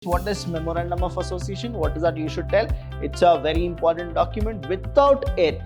What is Memorandum of Association? What is that you should tell? It's a very important document. Without it,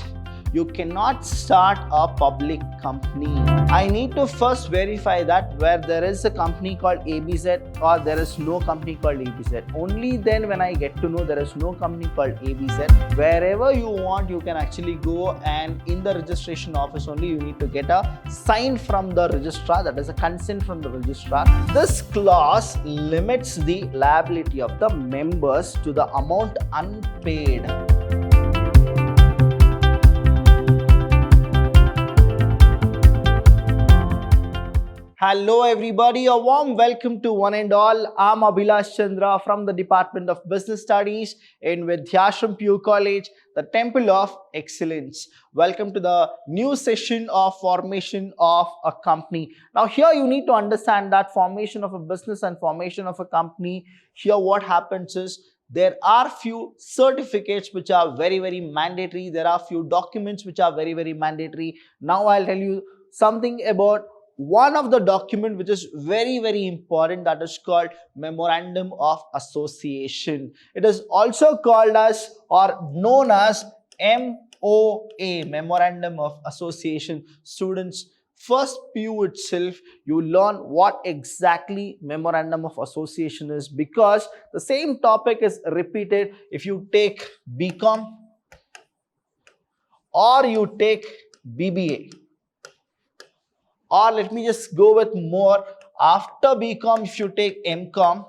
you cannot start a public company. I need to first verify that where there is a company called ABZ or there is no company called ABZ. Only then when I get to know there is no company called ABZ, wherever you want, you can actually go, and in the registration office only you need to get a sign from the registrar, that is a consent from the registrar. This clause limits the liability of the members to the amount unpaid. Hello everybody, a warm welcome to one and all. I'm Abhilash Chandra from the Department of Business Studies in Vidhyaashram PU College, the Temple of Excellence. Welcome to the new session of formation of a company. Now here you need to understand that formation of a business and formation of a company, here what happens is there are few certificates which are very mandatory. There are few documents which are very mandatory. Now I'll tell you something about one of the document which is very important, that is called Memorandum of Association. It is also called as or known as MOA, Memorandum of Association. Students, first PU itself you learn what exactly Memorandum of Association is, because the same topic is repeated if you take BCom or you take BBA. Or let me just go with more. After BCom, if you take MCom,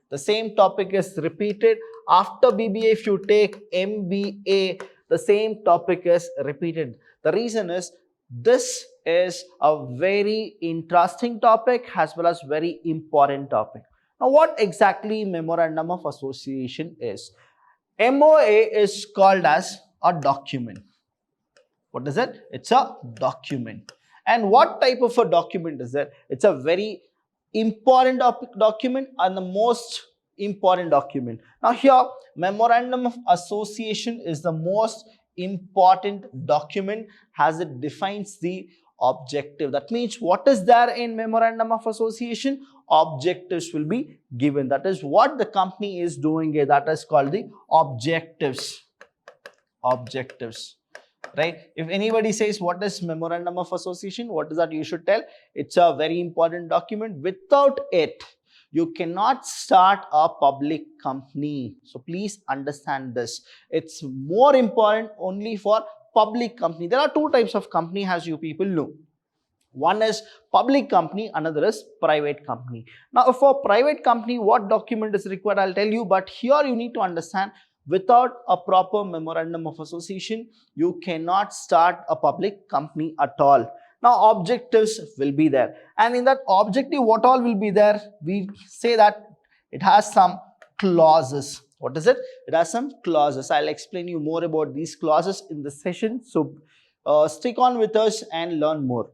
the same topic is repeated. After BBA, if you take MBA, the same topic is repeated. The reason is this is a very interesting topic as well as very important topic. Now, what exactly Memorandum of Association is? MOA is called as a document. What is it? It's a document. And what type of a document is it? It's a very important document and the most important document. Now here, Memorandum of Association is the most important document as it defines the objective. That means what is there in Memorandum of Association? Objectives will be given. That is what the company is doing here. That is called the objectives. Objectives. Right? If anybody says what is Memorandum of Association, what is that you should tell? It's a very important document. Without it, you cannot start a public company. So please understand this. It's more important only for public company. There are two types of company, as you people know. One is public company, another is private company. Now for private company, what document is required, I'll tell you, but here you need to understand, without a proper Memorandum of Association, you cannot start a public company at all. Now, objectives will be there. And in that objective, what all will be there? We say that it has some clauses. What is it? It has some clauses. I'll explain you more about these clauses in this session. So, stick on with us and learn more.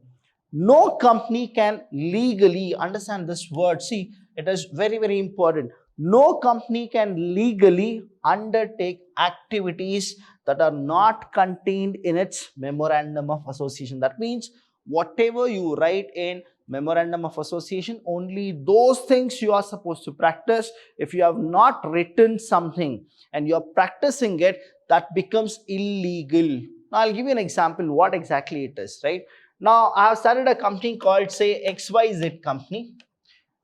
No company can legally, understand this word. See, it is very important. No company can legally undertake activities that are not contained in its Memorandum of Association. That means whatever you write in Memorandum of Association, only those things you are supposed to practice. If you have not written something and you are practicing it, that becomes illegal. Now, I'll give you an example what exactly it is, right? Now, I have started a company called, say, XYZ company.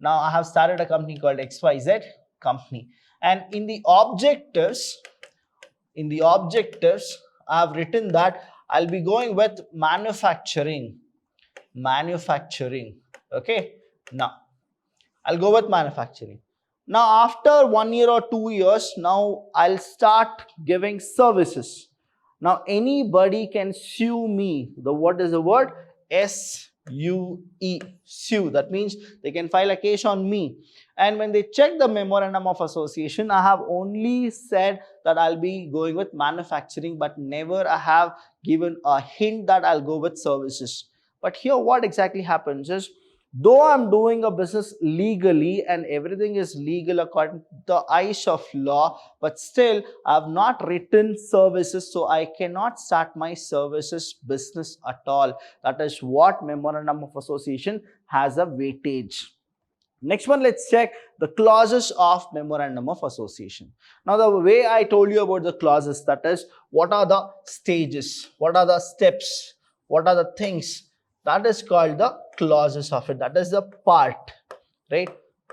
Now, I have started a company called XYZ company, and in the objectives I have written that I'll be going with manufacturing. Okay, now I'll go with manufacturing. Now after 1 year or 2 years, now I'll start giving services. Now anybody can sue me. What is the word? SUE, sue. That means they can file a case on me. And when they check the Memorandum of Association, I have only said that I'll be going with manufacturing, but never I have given a hint that I'll go with services. But here what exactly happens is, though I'm doing a business legally and everything is legal according to the eyes of law, but still I have not written services, so I cannot start my services business at all. That is what Memorandum of Association has a weightage. Next one, let's check the clauses of Memorandum of Association. Now, the way I told you about the clauses, that is, what are the stages, what are the steps, what are the things, that is called the clauses of it. That is the part, right?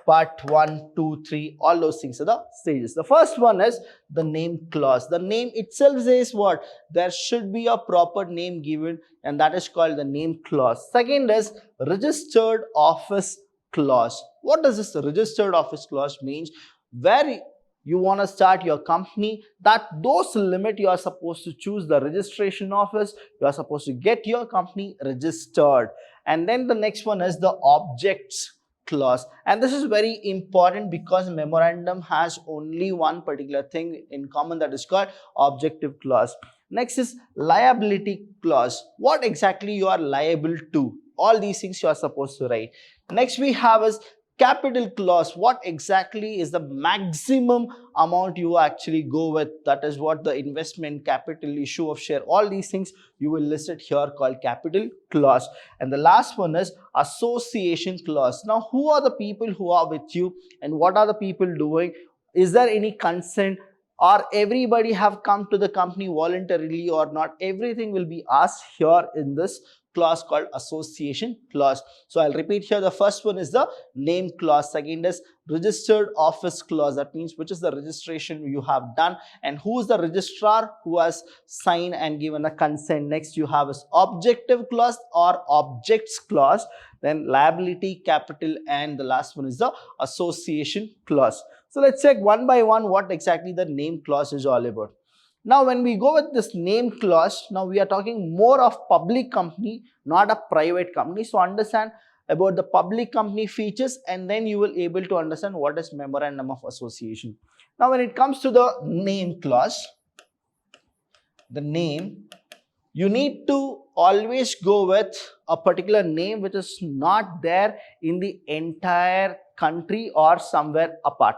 Part 1, 2, 3, all those things are the stages. The first one is the name clause. The name itself says what? There should be a proper name given, and that is called the name clause. Second is registered office clause. What does this registered office clause means? Where you want to start your company, that those limit you are supposed to choose the registration office, you are supposed to get your company registered. And then the next one is the objects clause, and this is very important because memorandum has only one particular thing in common, that is called objective clause. Next is liability clause. What exactly you are liable to, all these things you are supposed to write. Next we have is capital clause. What exactly is the maximum amount you actually go with, that is what the investment, capital, issue of share, all these things you will list it here, called capital clause. And the last one is association clause. Now, who are the people who are with you and what are the people doing? Is there any consent, or everybody have come to the company voluntarily or not? Everything will be asked here in this clause called association clause. So I'll repeat here. The first one is the name clause. Second is registered office clause. That means which is the registration you have done and who is the registrar who has signed and given a consent. Next you have is objective clause or objects clause. Then liability, capital, and the last one is the association clause. So let's check one by one what exactly the name clause is all about. Now, when we go with this name clause, now we are talking more of public company, not a private company. So understand about the public company features, and then you will able to understand what is Memorandum of Association. Now, when it comes to the name clause, the name, you need to always go with a particular name which is not there in the entire country or somewhere apart.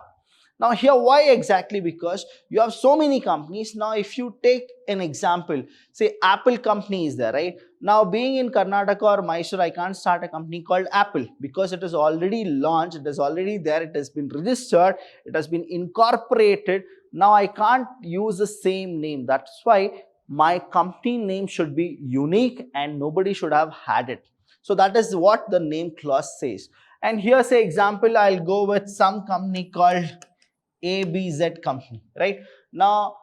Now here, why exactly? Because you have so many companies. Now if you take an example, say Apple company is there, right? Now being in Karnataka or Mysuru, I can't start a company called Apple because it is already launched, it is already there, it has been registered, it has been incorporated. Now I can't use the same name. That's why my company name should be unique and nobody should have had it. So that is what the name clause says. And here, say example, I'll go with some company called ABZ company, right? Now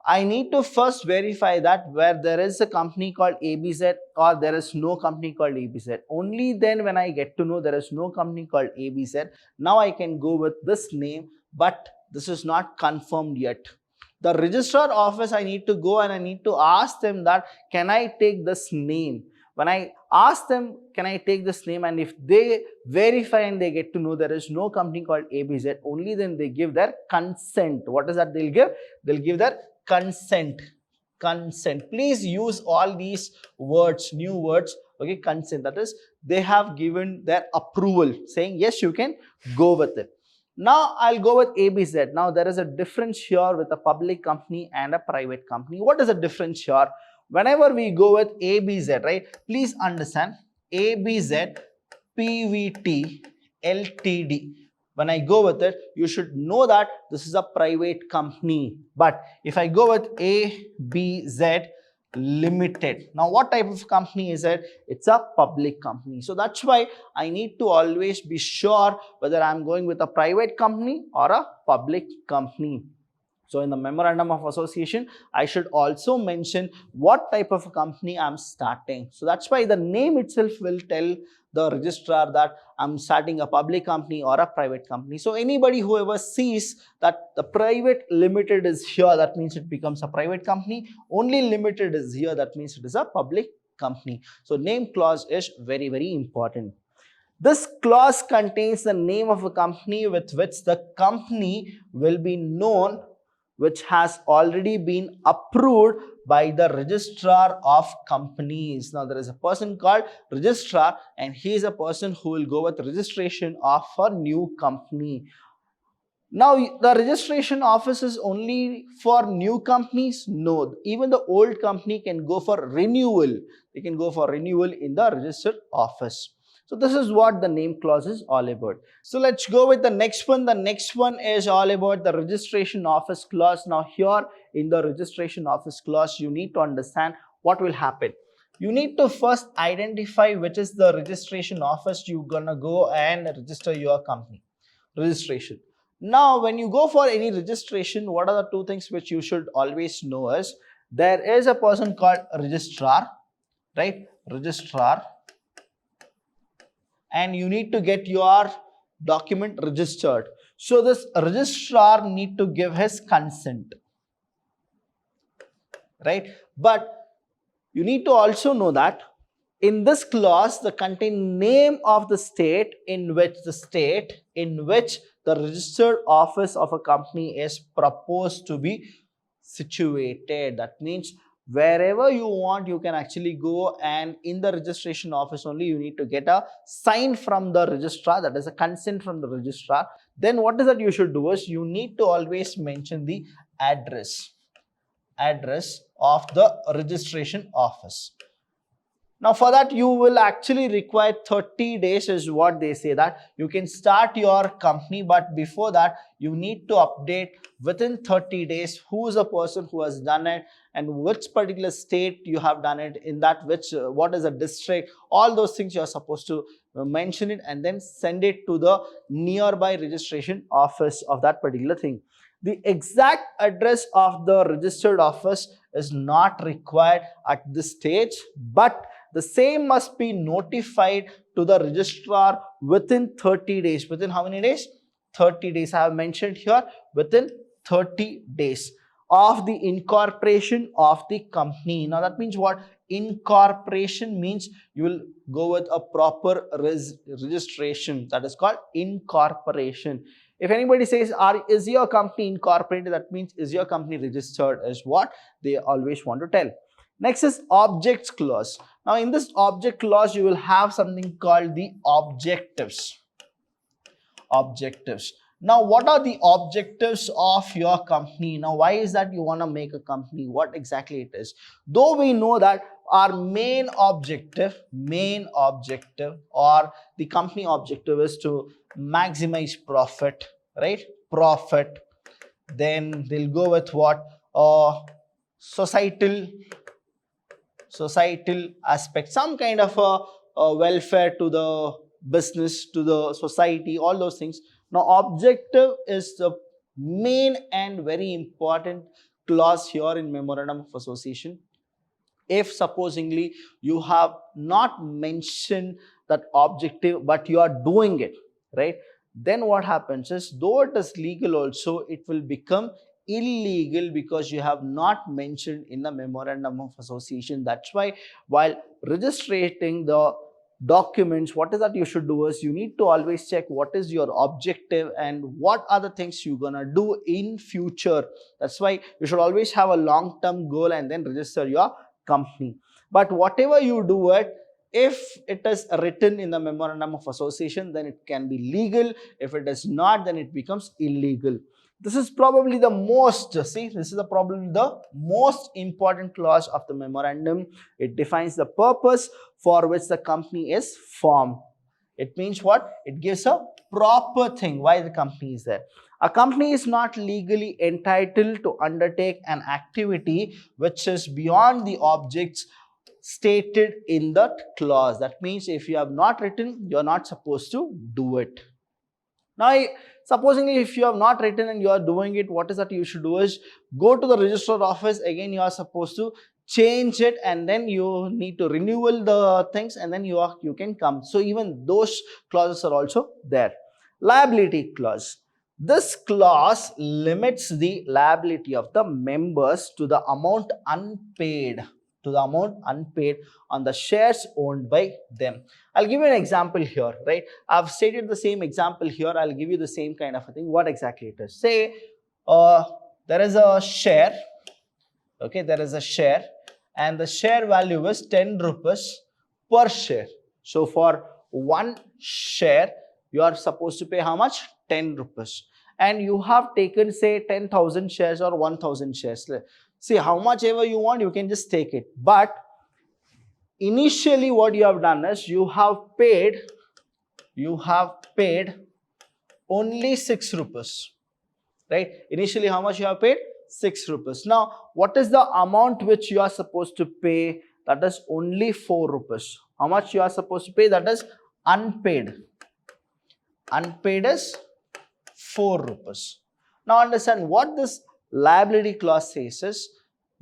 I need to first verify that where there is a company called ABZ or there is no company called ABZ. Only then when I get to know there is no company called ABZ, now I can go with this name, but this is not confirmed yet. The registrar office, I need to go and I need to ask them that can I take this name? When I ask them, can I take this name, and if they verify and they get to know there is no company called ABZ, only then they give their consent. What is that they'll give? They'll give their consent. Consent. Please use all these words, new words, okay? Consent. That is, they have given their approval, saying yes, you can go with it. Now I'll go with ABZ. Now there is a difference here with a public company and a private company. What is the difference here? Whenever we go with ABZ, right, please understand ABZ PVT LTD. When I go with it, you should know that this is a private company. But if I go with ABZ Limited, now what type of company is it? It's a public company. So that's why I need to always be sure whether I'm going with a private company or a public company. So in the Memorandum of Association, I should also mention what type of a company I'm starting. So that's why the name itself will tell the registrar that I'm starting a public company or a private company. So anybody who ever sees that the private limited is here, that means it becomes a private company. Only limited is here, that means it is a public company. So name clause is very, very important. This clause contains the name of a company with which the company will be known, which has already been approved by the registrar of companies. Now there is a person called registrar, and he is a person who will go with registration of a new company. Now the registration office is only for new companies? No, even the old company can go for renewal. They can go for renewal in the registered office. So this is what the name clause is all about. So let's go with the next one. The next one is all about the registration office clause. Now here in the registration office clause, you need to understand what will happen. You need to first identify which is the registration office you're gonna go and register your company. Registration. Now when you go for any registration, what are the two things which you should always know is there is a person called registrar, right? Registrar, and you need to get your document registered. So this registrar need to give his consent, right? But you need to also know that in this clause, the contain name of the state in which the registered office of a company is proposed to be situated. That means wherever you want, you can actually go, and in the registration office only you need to get a sign from the registrar, that is a consent from the registrar. Then what is that you should do is you need to always mention the address of the registration office. Now for that you will actually require 30 days is what they say, that you can start your company, but before that you need to update within 30 days who is the person who has done it and which particular state you have done it in, that what is the district, all those things you are supposed to mention it and then send it to the nearby registration office of that particular thing. The exact address of the registered office is not required at this stage, but the same must be notified to the registrar within 30 days. Within how many days? 30 days. I have mentioned here within 30 days of the incorporation of the company. Now that means what? Incorporation means you will go with a proper registration, that is called incorporation. If anybody says, is your company incorporated, that means is your company registered, is what they always want to tell. Next is objects clause. Now in this object clause, you will have something called the objectives. Objectives. Now what are the objectives of your company? Now why is that you want to make a company? What exactly it is? Though we know that our main objective or the company objective is to maximize profit, right? Profit. Then they'll go with what? Societal aspect, some kind of a welfare to the business, to the society, all those things. Now objective is the main and very important clause here in Memorandum of Association. If supposingly you have not mentioned that objective but you are doing it, right, then what happens is, though it is legal also, it will become illegal because you have not mentioned in the Memorandum of Association. That's why while registering the documents, what is that you should do is you need to always check what is your objective and what are the things you're gonna do in future. That's why you should always have a long-term goal and then register your company. But whatever you do it, if it is written in the Memorandum of Association, then it can be legal. If it is not, then it becomes illegal. This is probably the most, probably the most important clause of the memorandum. It defines the purpose for which the company is formed. It means what? It gives a proper thing why the company is there. A company is not legally entitled to undertake an activity which is beyond the objects stated in that clause. That means if you have not written, you are not supposed to do it. Now, supposingly if you have not written and you are doing it, what is that you should do is go to the registered office. Again, you are supposed to change it and then you need to renewal the things and then you can come. So even those clauses are also there. Liability clause. This clause limits the liability of the members to the amount unpaid on the shares owned by them. I'll give you an example here, right? I've stated the same example here. I'll give you the same kind of a thing. What exactly it is? Say there is a share, okay? There is a share and the share value is 10 rupees per share. So for one share, you are supposed to pay how much? 10 rupees. And you have taken, say, 10,000 shares or 1,000 shares. See, how much ever you want, you can just take it. But initially what you have done is you have paid you have paid only 6 rupees, right? Initially, how much you have paid? 6 rupees. Now, what is the amount which you are supposed to pay? That is only 4 rupees. How much you are supposed to pay? That is unpaid. Unpaid is 4 rupees. Now, understand what this liability clause says is,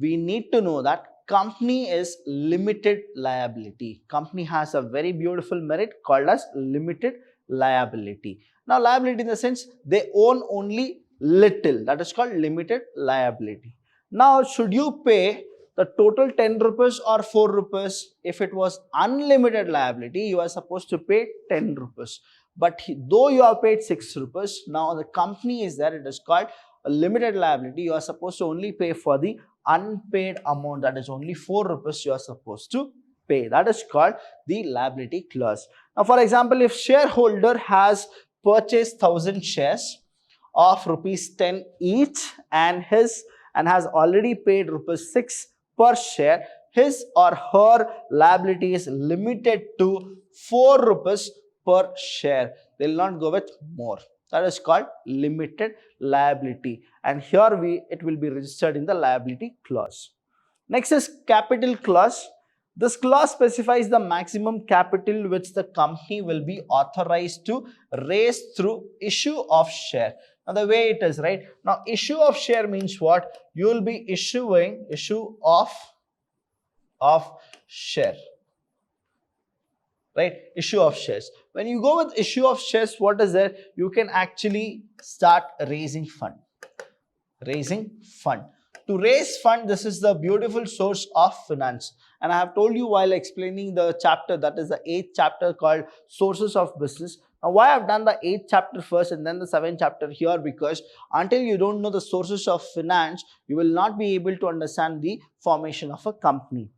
we need to know that company is limited liability. Company has a very beautiful merit called as limited liability. Now, liability in the sense they own only little, that is called limited liability. Now, should you pay the total 10 rupees or 4 rupees? If it was unlimited liability, you are supposed to pay 10 rupees. But though you have paid 6 rupees, now the company is there, it is called a limited liability. You are supposed to only pay for the unpaid amount, that is only 4 rupees you are supposed to pay. That is called the liability clause. Now, for example, if shareholder has purchased 1000 shares of rupees 10 each and has already paid rupees 6 per share, his or her liability is limited to 4 rupees per share. They will not go with more. That is called limited liability, and here it will be registered in the liability clause. Next is capital clause. This clause specifies the maximum capital which the company will be authorized to raise through issue of share. Now, the way it is, right? Now, issue of share means what? You will be issuing issue of share, right? Issue of shares. When you go with issue of shares, what is there? You can actually start raising fund. Raising fund. To raise fund, this is the beautiful source of finance. And I have told you while explaining the chapter, that is the 8th chapter called Sources of Business. Now, why I've done the 8th chapter first and then the 7th chapter here? Because until you don't know the sources of finance, you will not be able to understand the formation of a company.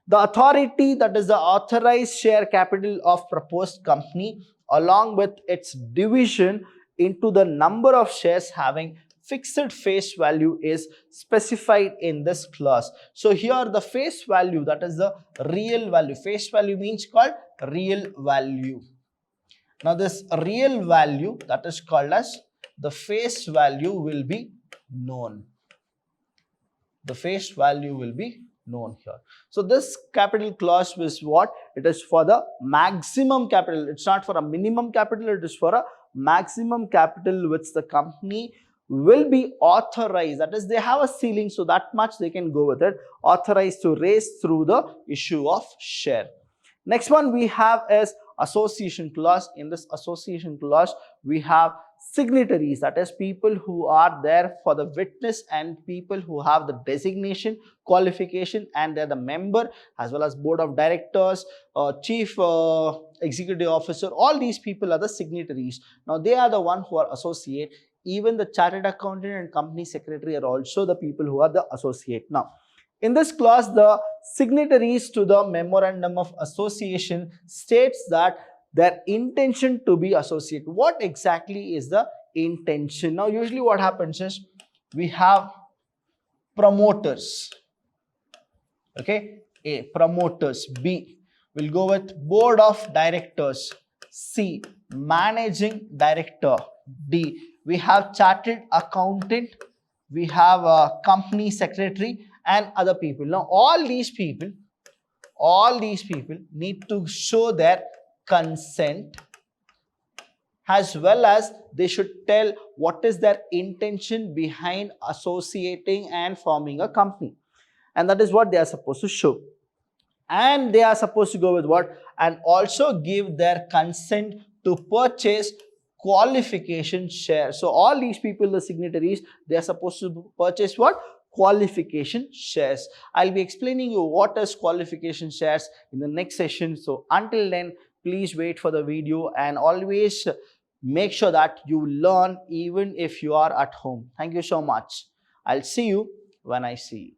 The authority, that is the authorized share capital of proposed company, along with its division into the number of shares having fixed face value, is specified in this clause. So here the face value, that is the real value. Face value means called real value. Now, this real value, that is called as the face value, will be known. The face value will be known here. So this capital clause is what? It is for the maximum capital. It's not for a minimum capital, it is for a maximum capital which the company will be authorized. That is, they have a ceiling, so that much they can go with it. Authorized to raise through the issue of share. Next one we have is association clause. In this association clause, we have signatories, that is people who are there for the witness and people who have the designation, qualification, and they're the member as well as board of directors, chief executive officer. All these people are the signatories. Now, they are the one who are associate. Even the chartered accountant and company secretary are also the people who are the associate. Now, in this clause, the signatories to the Memorandum of Association states that their intention to be associate. What exactly is the intention? Now, usually what happens is we have promoters. Okay, A, promoters. B, we'll go with board of directors. C, managing director. D, we have chartered accountant. We have a company secretary and other people. Now, all these people need to show their consent, as well as they should tell what is their intention behind associating and forming a company, and that is what they are supposed to show. And they are supposed to go with what? And also give their consent to purchase qualification shares. So all these people, the signatories, they are supposed to purchase what? Qualification shares. I'll be explaining you what is qualification shares in the next session. So until then, please wait for the video and always make sure that you learn even if you are at home. Thank you so much. I'll see you when I see you.